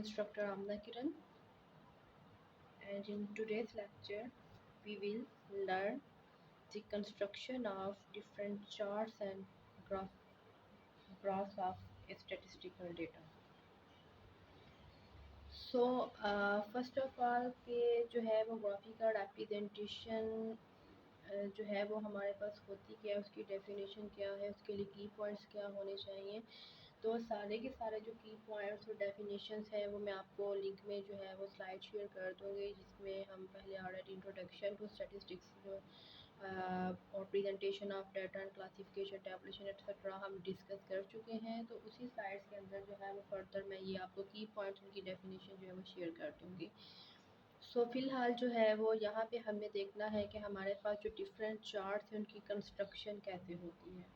instructor Amna Kiran, and in today's lecture we will learn the construction of different charts and graphs of statistical data. First of all के जो है वो graphy का representation जो है वो हमारे पास होती क्या है, उसकी डेफिनेशन क्या है, उसके लिए की पॉइंट्स क्या होने चाहिए। तो सारे के सारे जो की पॉइंट्स और डेफिनेशंस है वो मैं आपको लिंक में जो है वो स्लाइड शेयर कर दूँगी, जिसमें हम पहले ऑलरेडी इंट्रोडक्शन टू स्टैटिस्टिक्स जो और presentation of data and classification tabulation etcetera हम डिस्कस कर चुके हैं। तो उसी स्लाइड्स के अंदर जो है वो फर्दर मैं ये आपको की पॉइंट्स उनकी डेफिनेशन जो है वो शेयर कर दूँगी। फ़िलहाल जो है वो यहाँ पे हमें देखना है कि हमारे पास जो डिफरेंट चार्ट्स हैं उनकी कंस्ट्रक्शन कैसे होती है।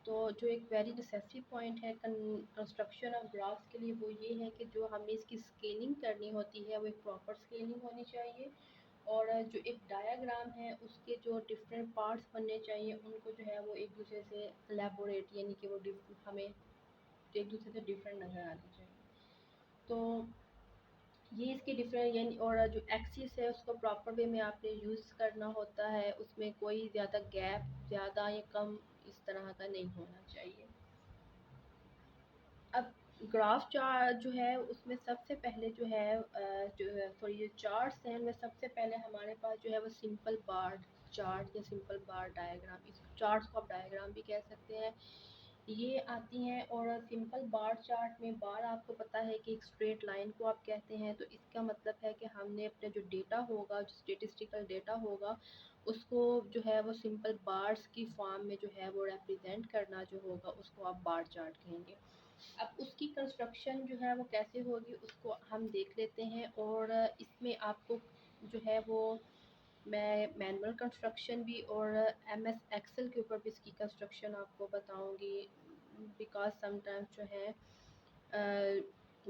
तो जो एक वेरी नेसेसरी पॉइंट है कंस्ट्रक्शन ऑफ ग्राफ्स के लिए वो ये है कि जो हमें इसकी स्केलिंग करनी होती है वो एक प्रॉपर स्केलिंग होनी चाहिए, और जो एक डायाग्राम है उसके जो डिफरेंट पार्ट्स बनने चाहिए उनको जो है वो एक दूसरे से एलैबोरेट यानी कि वो हमें एक दूसरे से डिफरेंट नज़र आनी चाहिए। तो ये इसके डिफरेंट यानी, और जो एक्सिस है उसको प्रॉपर वे में आपने यूज़ करना होता है, उसमें कोई ज़्यादा गैप ज़्यादा या कम इस तरह का नहीं होना चाहिए। अब ग्राफ चार्ट जो है उसमें सबसे पहले जो है जो सॉरी जो चार्ट्स हैं उनमें सबसे पहले हमारे पास जो है वो सिंपल बार चार्ट या सिंपल बार डायग्राम, इस चार्ट्स को आप डायग्राम भी कह सकते हैं, ये आती हैं। और सिंपल बार चार्ट में बार आपको पता है कि एक स्ट्रेट लाइन को आप कहते हैं, तो इसका मतलब है कि हमने अपने जो डेटा होगा, जो स्टेटिस्टिकल डेटा होगा, उसको जो है वो सिंपल बार्स की फॉर्म में जो है वो रिप्रेजेंट करना जो होगा उसको आप बार चार्ट कहेंगे। अब उसकी कंस्ट्रक्शन जो है वो कैसे होगी उसको हम देख लेते हैं, और इसमें आपको जो है वो मैं मैनुअल कंस्ट्रक्शन भी और एमएस एक्सेल के ऊपर भी इसकी कंस्ट्रक्शन आपको बताऊंगी, बिकॉज समटाइम्स जो है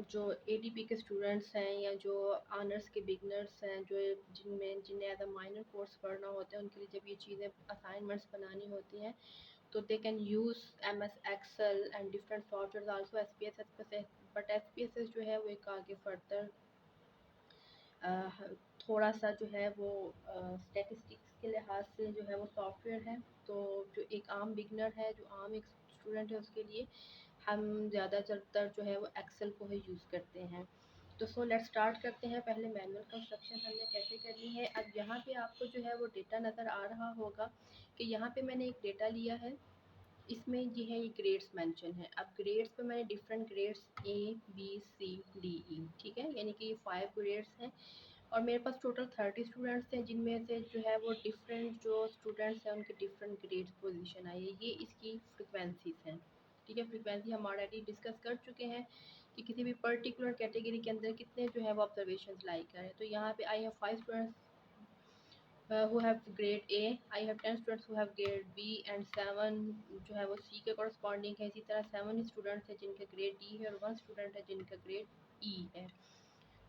जो एडीपी के स्टूडेंट्स हैं या जो ऑनर्स के बिगनर्स हैं जो जिन्हें एज अ माइनर कोर्स पढ़ना होता है, उनके लिए जब ये चीज़ें असाइनमेंट्स बनानी होती हैं तो they can use MS Excel and different softwares also SPSS, but SPSS जो है वो एक आगे फर्दर थोड़ा सा जो है वो स्टैटिस्टिक्स के लिहाज से जो है वो सॉफ्टवेयर है। तो जो एक आम बिगनर है, जो आम एक स्टूडेंट है, उसके लिए हम ज़्यादातर जो है वो एक्सेल को ही यूज़ करते हैं। तो लेट्स स्टार्ट करते हैं। पहले मैनुअल कंस्ट्रक्शन हमने कैसे करनी है। अब यहाँ पे आपको जो है वो डेटा नज़र आ रहा होगा कि यहाँ पे मैंने एक डेटा लिया है, इसमें ये है, ये ग्रेड्स मेंशन है। अब ग्रेड्स पे मैंने different grades A B C D E, ठीक है, यानी कि ये 5 ग्रेड्स हैं, और मेरे पास टोटल 30 स्टूडेंट्स हैं, जिनमें से जो है वो डिफरेंट जो स्टूडेंट्स हैं उनके डिफरेंट ग्रेड्स पोजीशन आई है। ये इसकी फ्रिक्वेंसीज हैं, ठीक है। फ्रिक्वेंसी हम ऑलरेडी डिस्कस कर चुके हैं कि किसी भी पर्टिकुलर कैटेगरी के अंदर कितने जो है वो ऑब्जर्वेशन लाई करें। तो यहाँ पे I have 5 students who have grade A, I have 10 students who have grade B, and 7 जो है वो C के corresponding है। इसी तरह 7 स्टूडेंट्स हैं जिनका ग्रेड D है, और 1 स्टूडेंट है जिनका ग्रेड E है।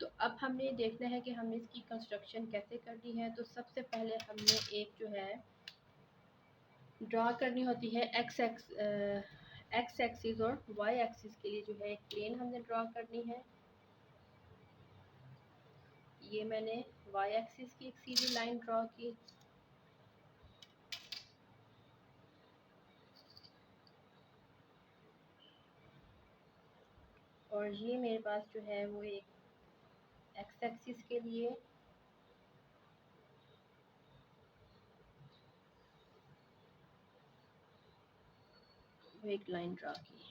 तो अब हमने देखना है कि हमने इसकी कंस्ट्रक्शन कैसे करनी है। तो सबसे पहले हमने एक जो है ड्रा करनी होती है एक्स एक्सिस और वाई एक्सिस के लिए जो है एक प्लेन हमने ड्रा करनी है। ये मैंने वाई एक्सिस की एक सीधी लाइन ड्रा की, और ये मेरे पास जो है वो एक एक्स एक्सिस के लिए वो एक लाइन ड्रा की।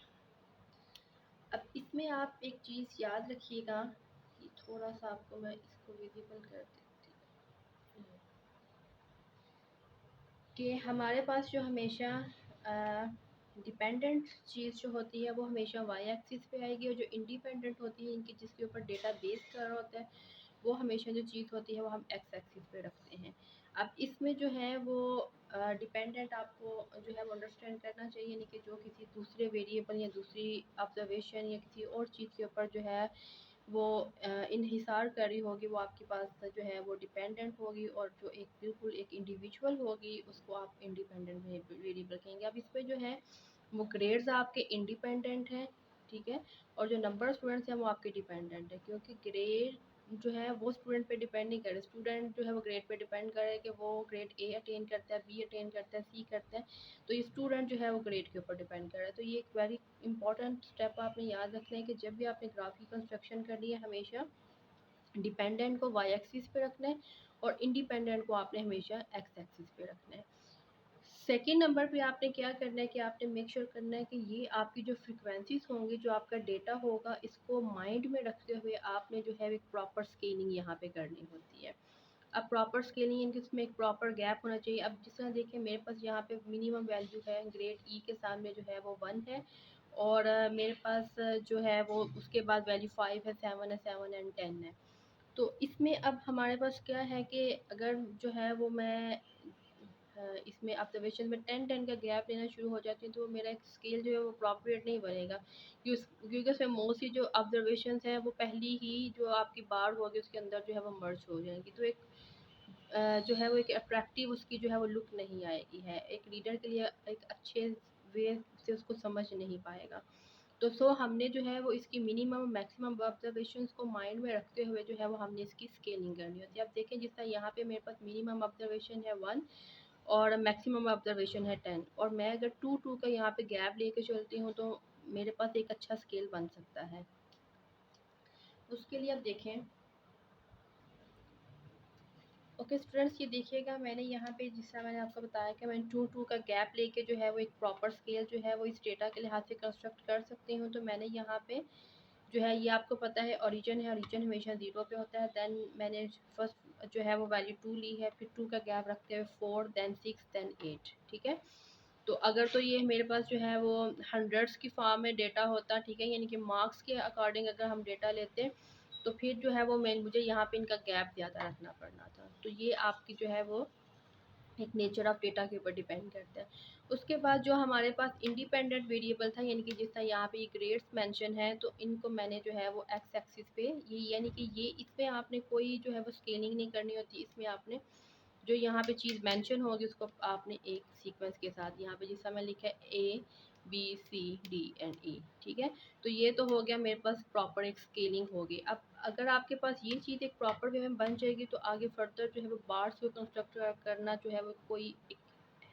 अब इसमें आप एक चीज़ याद रखिएगा कि थोड़ा सा आपको मैं इसको विजिबल कर देती हूँ कि हमारे पास जो हमेशा डिपेंडेंट चीज़ जो होती है वो हमेशा वाई एक्सिस पे आएगी, और जो इंडिपेंडेंट होती है इनकी जिसके ऊपर डेटा बेस कर रहा होता है वो हमेशा जो चीज़ होती है वो हम एक्स एक्सिस पे रखते हैं। अब इसमें जो है वो डिपेंडेंट आपको जो है वो अंडरस्टैंड करना चाहिए, यानी कि जो किसी दूसरे वेरिएबल या दूसरी ऑब्जर्वेशन या किसी और चीज़ के ऊपर जो है वो इन्हिसार कर रही होगी, वो आपके पास जो है वो डिपेंडेंट होगी, और जो एक बिल्कुल एक इंडिविजुअल होगी उसको आप इंडिपेंडेंट वेरिएबल कहेंगे। अब इसमें जो है वो ग्रेड्स आपके इंडिपेंडेंट हैं, ठीक है। और जो नंबर ऑफ स्टूडेंट्स हैं वो आपके डिपेंडेंट है, क्योंकि ग्रेड जो है वो स्टूडेंट पे डिपेंड नहीं करे। स्टूडेंट जो है वो ग्रेड पे डिपेंड करे कि वो ग्रेड ए अटेन करता है, बी अटेन करता है, सी करता है। तो ये स्टूडेंट जो है वो ग्रेड के ऊपर डिपेंड कर रहा है। तो ये एक वेरी इंपॉर्टेंट स्टेप आपने याद रखना है कि जब भी आपने ग्राफिक कंस्ट्रक्शन करनी है, हमेशा डिपेंडेंट को वाई एक्सिस पे रखना है और इंडिपेंडेंट को आपने हमेशा एक्स एक्सिस पे रखना है। सेकेंड नंबर पे आपने क्या करना है कि आपने मेक श्योर करना है कि ये आपकी जो फ्रिक्वेंसीज होंगी, जो आपका डेटा होगा, इसको माइंड में रखते हुए आपने जो है एक प्रॉपर स्केलिंग यहाँ पे करनी होती है। अब प्रॉपर स्केलिंग इनके उसमें एक प्रॉपर गैप होना चाहिए। अब जिस तरह देखिए मेरे पास यहाँ पे मिनिमम वैल्यू है, ग्रेड ई के सामने जो है वो 1 है, और मेरे पास जो है वो उसके बाद वैल्यू 5 है, 7 है, 7 एंड 10 है। तो इसमें अब हमारे पास क्या है कि अगर जो है वो मैं इसमें ऑब्जर्वेशन में 10-10 का गैप लेना शुरू हो जाती है, तो मेरा एक स्केल जो है वो अप्रोप्रिएट नहीं बनेगा। क्योंकि उसमें मोस्टली जो ऑब्जर्वेशन हैं वो पहली ही जो आपकी बार होगी उसके अंदर जो है वो मर्ज हो जाएंगी। तो एक जो है वो एक अट्रैक्टिव उसकी जो है वो लुक नहीं आएगी है, एक रीडर के लिए एक अच्छे वे से उसको समझ नहीं पाएगा। तो हमने जो है वो इसकी मिनिमम मैक्सिमम ऑब्जर्वेशंस को माइंड में रखते हुए जो है वो हमने इसकी स्केलिंग करनी होती है। अब देखें जिस तरह यहाँ पे मेरे पास मिनिमम ऑब्जर्वेशन है 1 और मैक्सिमम ऑब्जर्वेशन है 10, और मैं अगर 2-2 का यहाँ पे गैप लेके चलती हूँ तो मेरे पास एक अच्छा स्केल बन सकता है। उसके लिए अब देखें, ओके स्टूडेंट्स, ये देखिएगा मैंने यहाँ पे जिस तरह मैंने आपको बताया कि मैं 2-2 का गैप लेके जो है वो एक प्रॉपर स्केल जो है वो इस डेटा के लिहाज से कंस्ट्रक्ट कर सकती हूँ। तो मैंने यहाँ पे जो है ये आपको पता है ओरिजिन है, ओरिजिन हमेशा 0 पे होता है। देन मैंने फर्स्ट जो है वो वैल्यू 2 ली है, फिर 2 का गैप रखते हुए 4, देन 6, देन 8, ठीक है। तो अगर तो ये मेरे पास जो है वो हंड्रेड्स की फॉर्म में डेटा होता, ठीक है, यानी कि मार्क्स के अकॉर्डिंग अगर हम डेटा लेते, तो फिर जो है वो मैं मुझे यहाँ पे इनका गैप ज़्यादा रखना पड़ना था। तो ये आपकी जो है वो एक नेचर ऑफ डेटा के ऊपर डिपेंड करता है। उसके बाद जो हमारे पास इंडिपेंडेंट वेरिएबल था, यानी कि जिस तरह यहाँ पे ये ग्रेड्स मेंशन है, तो इनको मैंने जो है वो एक्स एक्सिस पे ये यानी कि ये इसमें आपने कोई जो है वो स्केलिंग नहीं करनी होती। इसमें आपने जो यहाँ पे चीज़ मेंशन होगी उसको आपने एक सीक्वेंस के साथ यहाँ पे जिस समय लिखा है ABCDE, ठीक है। तो ये तो हो गया मेरे पास प्रॉपर एक स्केलिंग होगी। अब अगर आपके पास ये चीज़ एक प्रॉपर वे में बन जाएगी तो आगे फर्दर जो है वो बार्स को कंस्ट्रक्ट करना जो है वो कोई एक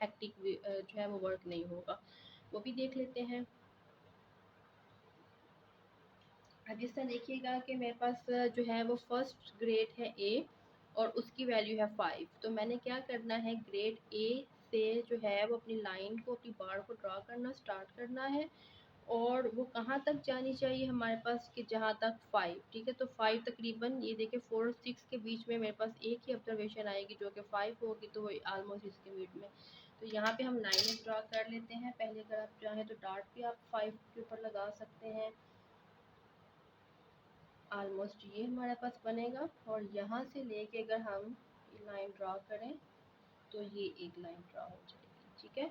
हेक्टिक जो है वो वर्क नहीं होगा। वो भी देख लेते हैं। अब इस तरह देखिएगा कि मेरे पास जो है वो फर्स्ट ग्रेड है ए और उसकी वैल्यू है 5। तो मैंने क्या करना है, ग्रेड ए से जो है वो अपनी लाइन को, अपनी बार को ड्रा करना स्टार्ट करना है, और वो कहाँ तक जानी चाहिए हमारे पास कि जहाँ तक 5, ठीक है। तो 5 तकरीबन ये देखिए 4 और 6 के बीच में मेरे पास एक ही ऑब्जर्वेशन आएगी जो कि 5 होगी, तो वो आलमोस्ट इसके मिड में। तो यहाँ पे हम लाइन ड्रा कर लेते हैं। पहले अगर आप चाहें तो डार्ट भी आप 5 के ऊपर लगा सकते हैं। ऑलमोस्ट ये हमारे पास बनेगा, और यहाँ से लेके अगर हम लाइन ड्रा करें तो ये एक लाइन ड्रा हो जाएगी, ठीक है।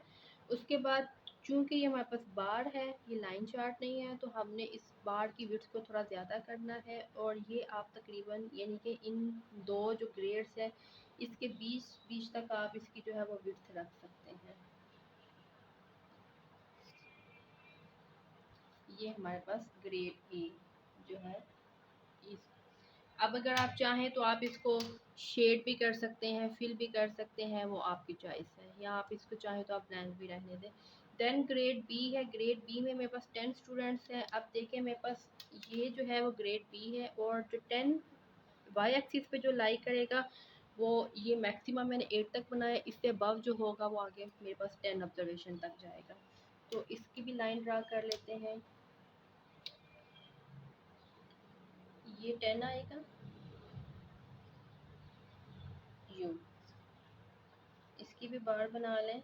उसके बाद चूंकि ये हमारे पास बार है, ये लाइन चार्ट नहीं है, तो हमने इस बार की विड्थ को थोड़ा ज़्यादा करना है, और ये आप तकरीबन यानी कि इन दो जो ग्रेड्स है इसके बीच बीच तक आप इसकी जो है वो विड्थ रख सकते हैं। ये हमारे पास ग्रेड ए जो है इस। अब अगर आप चाहें तो आप इसको शेड भी कर सकते हैं, फिल भी कर सकते हैं, वो आपकी चॉइस है, या आप इसको चाहें तो आप ब्लैंक भी रहने दें। देन ग्रेड बी है। ग्रेड बी में मेरे पास 10 स्टूडेंट्स हैं। अब देखें मेरे पास ये जो है वो ग्रेड बी है, और जो 10 वाई एक्सिस पे जो लाई करेगा वो ये मैक्सिमम मैंने 8 तक बनाया, इससे अबव जो होगा वो आगे मेरे पास 10 ऑब्जर्वेशन तक जाएगा। तो इसकी भी लाइन ड्रा कर लेते हैं। ये 10 आएगा यू, इसकी भी बार बना लें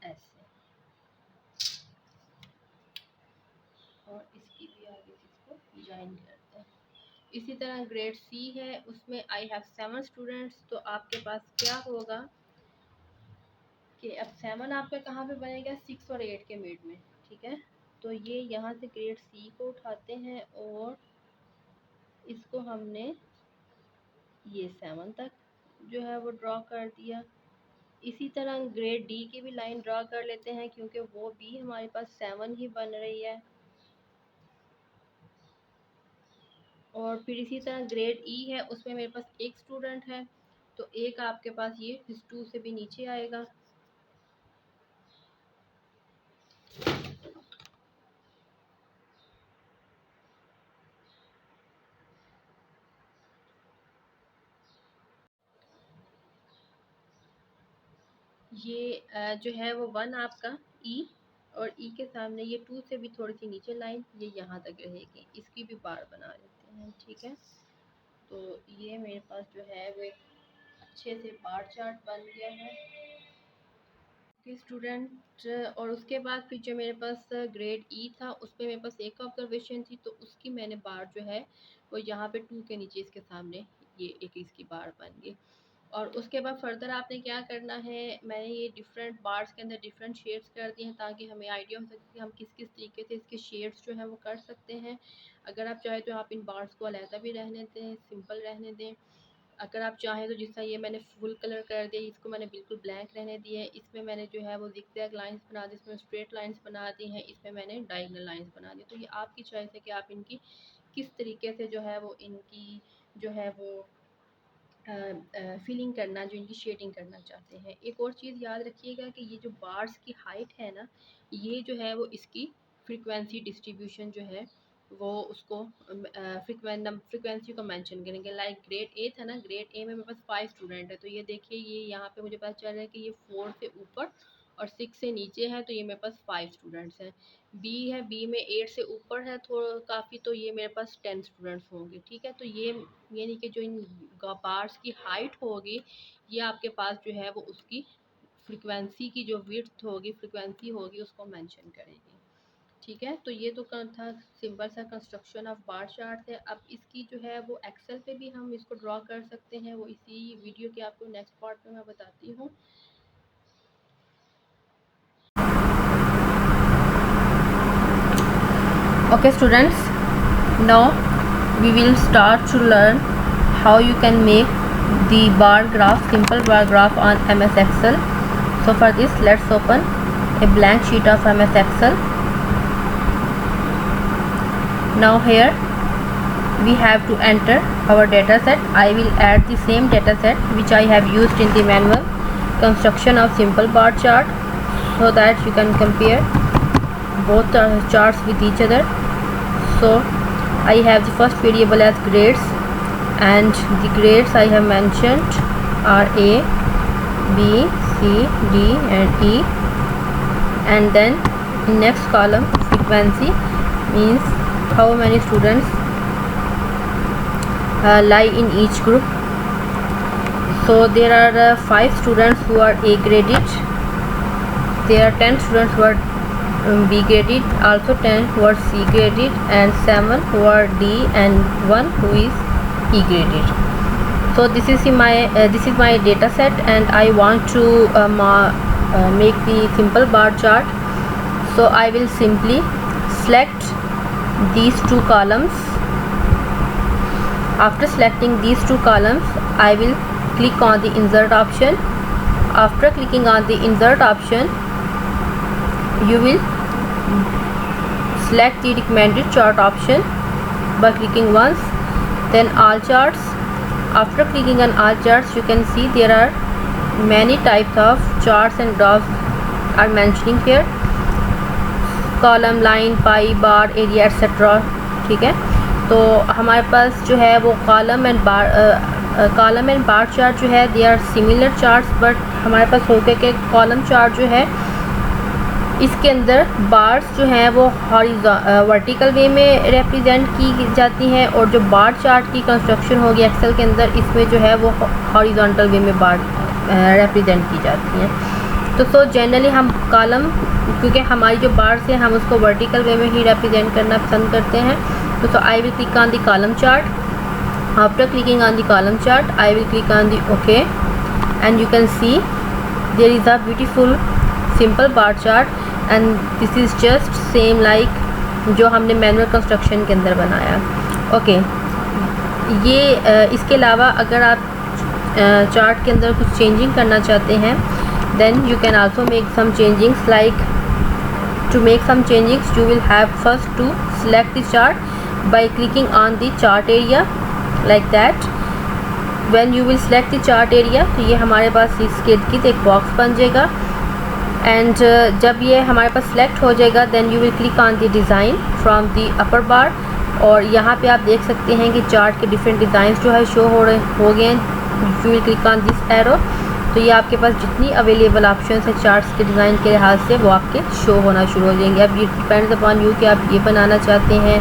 ऐसे, और इसकी भी आगे इसको ज्वाइन करते हैं। इसी तरह ग्रेड सी है, उसमें आई हैव 7 स्टूडेंट्स। तो आपके पास क्या होगा कि अब 7 आपका कहाँ पे बनेगा, 6 और 8 के मिड में, ठीक है। तो ये यहाँ से ग्रेड सी को उठाते हैं और इसको हमने ये 7 तक जो है वो ड्रॉ कर दिया। इसी तरह ग्रेड डी की भी लाइन ड्रा कर लेते हैं, क्योंकि वो भी हमारे पास 7 ही बन रही है। और फिर इसी तरह ग्रेड ई है, उसमें मेरे पास एक स्टूडेंट है, तो एक आपके पास ये इस 2 से भी नीचे आएगा। ये जो है वो 1 आपका ई, और ई के सामने ये 2 से भी थोड़ी सी नीचे लाइन, ये यहाँ तक रहेगी। इसकी भी बार बना लेते हैं, ठीक है। तो ये मेरे पास जो है वो एक अच्छे से बार चार्ट बन गया है कि स्टूडेंट। और उसके बाद फिर जो मेरे पास ग्रेड ई था, उसमें मेरे पास एक ऑब्जर्वेशन थी, तो उसकी मैंने बार जो है वो यहाँ पे 2 के नीचे इसके सामने ये एक इसकी बार बन गई। और उसके बाद फर्दर आपने क्या करना है, मैंने ये डिफरेंट बार्स के अंदर डिफरेंट शेड्स कर दिए हैं, ताकि हमें आइडिया हो सके कि हम किस किस तरीके से इसके शेड्स जो हैं वो कर सकते हैं। अगर आप चाहें तो आप इन बार्स को अलहदा भी रहने दें, सिंपल रहने दें। अगर आप चाहें तो जिस तरह ये मैंने फुल कलर कर दिया, इसको मैंने बिल्कुल ब्लैक रहने दिया है। इसमें मैंने जो है वो ज़िगज़ैग लाइंस बना दी, इसमें स्ट्रेट लाइंस बना दी हैं, इसमें मैंने डायगोनल लाइंस बना दी। तो ये आपकी चॉइस है कि आप इनकी किस तरीके से जो है वो इनकी जो है वो फिलिंग करना, जो इनकी शेडिंग करना चाहते हैं। एक और चीज़ याद रखिएगा कि ये जो बार्स की हाइट है ना, ये जो है वो इसकी फ्रीक्वेंसी डिस्ट्रीब्यूशन जो है वो उसको फ्रीक्वेंसी को मेंशन करेंगे। लाइक ग्रेड ए था ना, ग्रेड ए में मेरे पास 5 स्टूडेंट है, तो ये देखिए ये यहाँ पे मुझे पता चल रहा है कि ये 4 से ऊपर और 6 से नीचे है, तो ये मेरे पास 5 स्टूडेंट्स हैं। बी है, बी में 8 से ऊपर है थोड़ा काफ़ी, तो ये मेरे पास 10 स्टूडेंट्स होंगे, ठीक है। तो ये यानी कि जो इन बार्स की हाइट होगी, ये आपके पास जो है वो उसकी फ्रीक्वेंसी की जो विड्थ होगी, फ्रीक्वेंसी होगी, उसको मेंशन करेगी, ठीक है। तो ये तो था सिंपल सा कंस्ट्रक्शन ऑफ बार चार्ट है। अब इसकी जो है वो एक्सेल पे भी हम इसको ड्रॉ कर सकते हैं, वो इसी वीडियो के आपको नेक्स्ट पार्ट में मैं बताती हूँ। Okay students, now we will start to learn how you can make the bar graph, simple bar graph on MS Excel. So for this, let's open a blank sheet of MS Excel. Now here we have to enter our data set. I will add the same data set which I have used in the manual construction of simple bar chart, so that you can compare both charts with each other. So I have the first variable as grades, and the grades I have mentioned are A, B, C, D and E. And then next column, frequency, means how many students lie in each group. So there are 5 students who are A graded, there are 10 students who are B graded, also 10 who are C graded, and 7 who are D, and 1 who is E graded. So this is my data set, and I want to make the simple bar chart. So I will simply select these 2 columns. After selecting these 2 columns, I will click on the insert option. After clicking on the insert option, you will select the recommended chart option by clicking once, then all charts. After clicking on all charts, you can see there are many types of charts and graphs are mentioning here, column, line, pie, bar, area, etc. ठीक है। तो हमारे पास जो है वो column and bar chart जो है, they are similar charts, but हमारे पास हो गया कि कॉलम चार्ट जो है इसके अंदर बार्स जो हैं वो वर्टिकल वे में रिप्रेजेंट की जाती हैं, और जो बार चार्ट की कंस्ट्रक्शन होगी एक्सेल के अंदर, इसमें जो है वो हॉरिजॉन्टल वे में बार रिप्रेजेंट की जाती हैं। तो जनरली हम कॉलम, क्योंकि हमारी जो बार्स है हम उसको वर्टिकल वे में ही रिप्रेजेंट करना पसंद करते हैं। तो I will click on the column chart. After clicking on the column chart, I will click on the okay, and you can see there is a beautiful simple bar chart, and this is just same like जो हमने manual construction के अंदर बनाया। Okay, ये इसके अलावा अगर आप चार्ट के अंदर कुछ चेंजिंग करना चाहते हैं, then you can also make some changings. Like to make some changes you will have first to select the chart by clicking on the chart area like that. when you will select the chart area तो ये हमारे पास इसके इर्द-गिर्द एक box बन जाएगा and जब ये हमारे पास सेलेक्ट हो जाएगा then you will click on the design from the upper bar और यहाँ पे आप देख सकते हैं कि चार्ट के डिफरेंट डिज़ाइंस जो है शो हो गए हैं. you will click on this arrow तो ये आपके पास जितनी अवेलेबल ऑप्शन है चार्ट्स के डिज़ाइन के लिहाज से वो आपके शो होना शुरू हो जाएंगे. अब ये डिपेंड्स अपॉन यू कि आप ये बनाना चाहते हैं,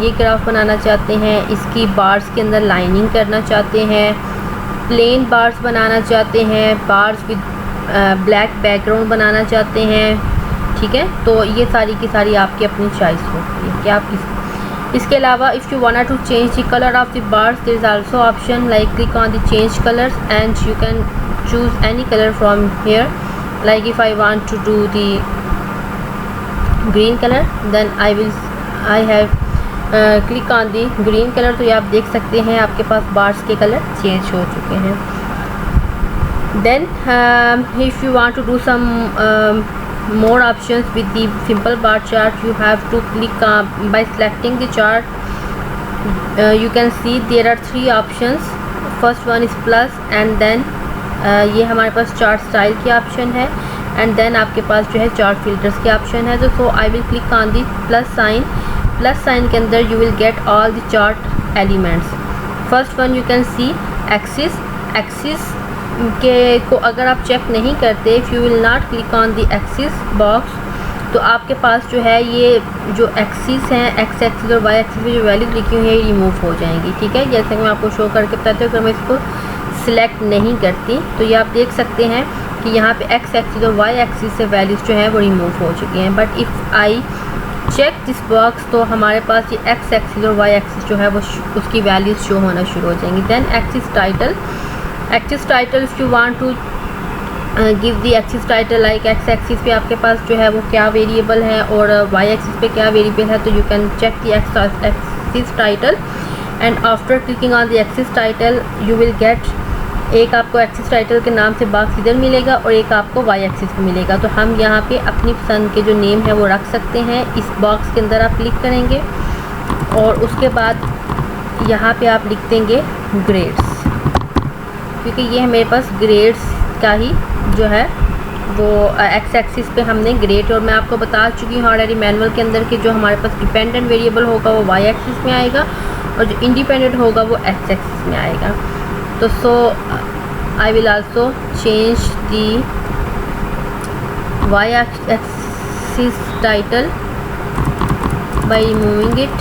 ये ग्राफ बनाना चाहते हैं, इसकी बार्स के अंदर लाइनिंग करना चाहते हैं, प्लेन बार्स बनाना चाहते हैं, बार्स विद ब्लैक बैकग्राउंड बनाना चाहते हैं. ठीक है, तो ये सारी की सारी आपकी अपनी चॉइस होती है कि आप इसके अलावा if you want to change the colour of the bars there is also option like click on the change colours and you can choose any color from here. Like if I want to do the green color then I have click on the green color तो ये आप देख सकते हैं आपके पास bars के colour change हो चुके हैं. then if you want to do some more options with the simple bar chart you have to click by selecting the chart. You can see there are 3 options. first one is plus and then ये हमारे पास chart style की option है and then आपके पास जो है chart filters की option है. तो so I will click on the plus sign के अंदर you will get all the chart elements. First one you can see axis के को अगर आप चेक नहीं करते if you will not click on the axis box तो आपके पास जो है ये जो एक्सिस हैं एक्स एक्सिस और वाई एक्सिस में जो वैल्यूज लिखी हुई है ये रिमूव हो जाएंगी. ठीक है, जैसे मैं आपको शो करके बताती हूँ. अगर मैं इसको सिलेक्ट नहीं करती तो ये आप देख सकते हैं कि यहाँ पे एक्स एक्सिस और वाई एक्सिस से वैल्यूज़ जो हैं वो रिमूव हो चुकी हैं. But if I check this box तो हमारे पास ये एक्स एक्सिस और वाई एक्सिस जो है वो उसकी वैल्यूज़ शो होना शुरू हो जाएंगी. Then axis title if you want to give the axis title like X axis पे आपके पास जो है वो क्या वेरिएबल है और वाई एक्सिस पे क्या वेरिएबल है तो you can check the axis title and after clicking on the axis title you will get एक आपको एक्सिस टाइटल के नाम से बॉक्स इधर मिलेगा और एक आपको वाई एक्सिस पे मिलेगा. तो हम यहाँ पे अपनी पसंद के जो नेम है वो रख सकते हैं. इस बॉक्स के अंदर आप क्लिक करेंगे और उसके बाद यहाँ पे आप लिख देंगे ग्रेड्स क्योंकि ये मेरे पास ग्रेड्स का ही जो है वो एक्स एक्सिस पे हमने ग्रेड और मैं आपको बता चुकी हूँ ऑलरेडी मैनुअल के अंदर कि जो हमारे पास डिपेंडेंट वेरिएबल होगा वो वाई एक्सिस में आएगा और जो इंडिपेंडेंट होगा वो एक्स एक्सिस में आएगा. तो so I will also change the Y axis title by removing it.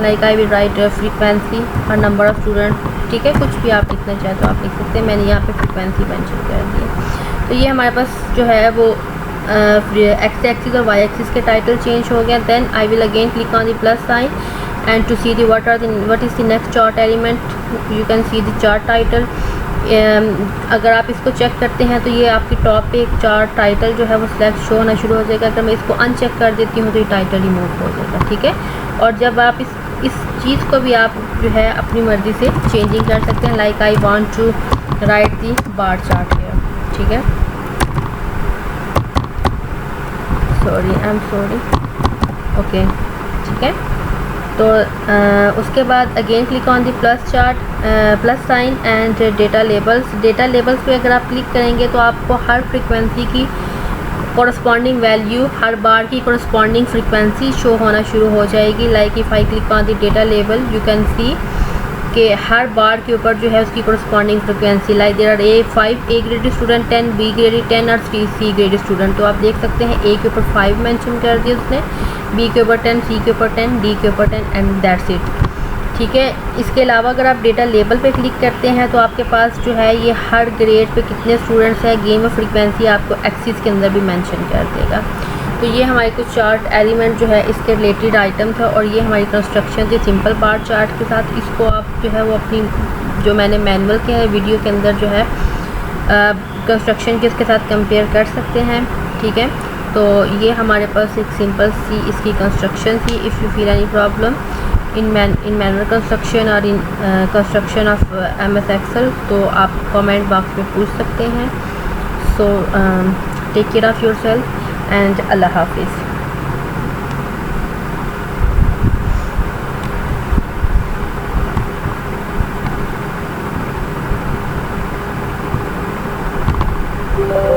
Like I will write frequency और नंबर ऑफ़ स्टूडेंट. ठीक है, कुछ भी आप लिखना चाहें तो आप लिख सकते हैं. मैंने यहाँ पे फ्रीक्वेंसी मेंशन कर दी है. तो ये हमारे पास जो है वो एक्स एक्सिस और वाई एक्सिस के टाइटल चेंज हो गया. Then I will again click on the plus sign and to see the what is the next chart element you can see the chart title. अगर आप इसको check करते हैं तो ये आपकी टॉप पे एक चार्ट टाइटल जो है वो सिलेक्ट शो होना शुरू हो जाएगा. अगर मैं इसको अनचेक कर देती हूँ तो ये टाइटल रिमूव हो जाएगा. ठीक है, और जब आप इस चीज़ को भी आप जो है अपनी मर्ज़ी से चेंजिंग कर सकते हैं. Like I want to write the bar chart here. ठीक है, आई एम सॉरी. ओके, ठीक है. तो उसके बाद again click on the plus sign and data labels पे अगर आप क्लिक करेंगे तो आपको हर फ्रीक्वेंसी की कॉरस्पॉन्डिंग वैल्यू हर बार की कॉरस्पॉन्डिंग फ्रीक्वेंसी शो होना शुरू हो जाएगी. Like if I click on the data label you can see कि हर बार के ऊपर जो है उसकी corresponding frequency like there are A grade student 10, B grade 10 और सी ग्रेड स्टूडेंट. तो आप देख सकते हैं ए के ऊपर 5 मेंशन कर दिया उसने, बी के ऊपर 10, सी के ऊपर 10, डी के ऊपर 10 एंड दैट्स इट. ठीक है, इसके अलावा अगर आप डेटा लेबल पे क्लिक करते हैं तो आपके पास जो है ये हर ग्रेड पे कितने स्टूडेंट्स हैं गेम ऑफ फ्रीक्वेंसी आपको एक्सिस के अंदर भी मेंशन कर देगा. तो ये हमारे कुछ चार्ट एलिमेंट जो है इसके रिलेटेड आइटम था और ये हमारी कंस्ट्रक्शन थी सिंपल बार चार्ट के साथ. इसको आप जो है वो अपनी जो मैंने मैनुअल के वीडियो के अंदर जो है कंस्ट्रक्शन के उसके साथ कंपेयर कर सकते हैं. ठीक है, तो ये हमारे पास एक सिंपल सी इसकी कंस्ट्रक्शन थी. If you feel any problem in manual construction और in construction of MS Excel, तो आप कमेंट बॉक्स में पूछ सकते हैं. So take care of your self and अल्लाह हाफिज़. No.